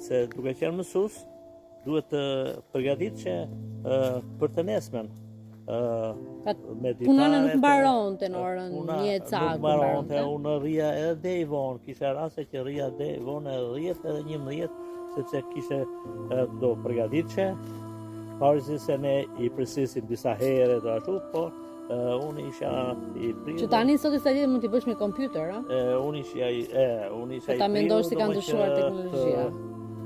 se duke qenë mësues, duhet të përgatit që për të nesmen. Punën nuk mbaronte në orën 1 caktë. Nuk mbaronte, unë rria edhe deri vonë, kisha raste që rria deri vonë edhe 10 edhe 11, sepse kishe do përgatit që, pavarësisht se ne i përsisim disa herë dhe ashtu, po unë isha i prirur. Që tani sot studiet mund t'i bësh me kompjuter, a? Unë isha i prirur. Ta mendosh se ka ndryshuar teknologjia.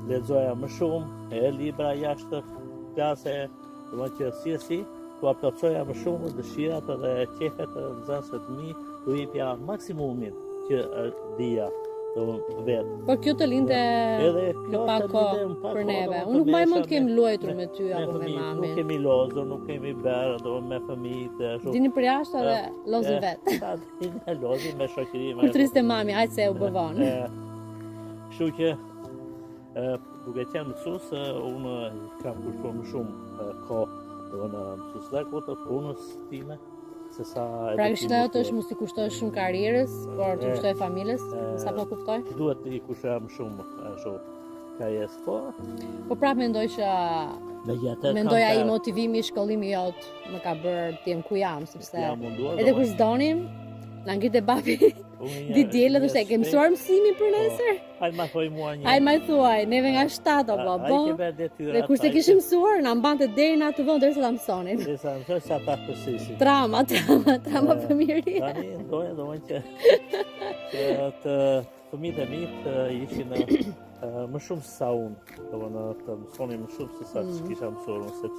Lexoja më shumë e libra jashtë klase, domethënë që si tu plotsoja më shumë dëshirat dhe qefet e nxënësve të mi, tu jepja maksimumin që dija vetë. Por kjo të linte në pak kohë për neve. Unë nuk mbaj mend të kemi luajtur me ty apo me mamin. Nuk kemi lozur, nuk kemi bërë, do me fëmijët. Dini për jashtë edhe lozin vetë. Dini lozin me shoqëri. Kur triste mami, hajtë se u bëvon. Kështu që duke qenë mësues, unë kam kushtuar më shumë kohë në mësueslëku të punës time. Pra këshilla jote është mos i kushtosh shumë karrierës, por të kushtoj familjes, sa po kuptoj? Duhet i kushtoj më shumë ashtu karrierës, po. Po prap mendoj që ai motivimi i shkollimit jot më ka bërë të jem ku jam, sepse edhe kur s'donim, na ngritë babi di dielë thoshte ke mësuar mësimin për nesër? Hajde ma thuaj mua një. Hajde ma thuaj, neve nga 7 apo po. Dhe kurse kishim mësuar, na mbante deri në atë vend derisa ta mësonin. Derisa mësoj sa ta përsërisim. Trama fëmijërie. Tani doja domethënë që të fëmijët e mi të ishin më shumë se sa unë, domethënë të mësonin më shumë se sa kisha mësuar, sepse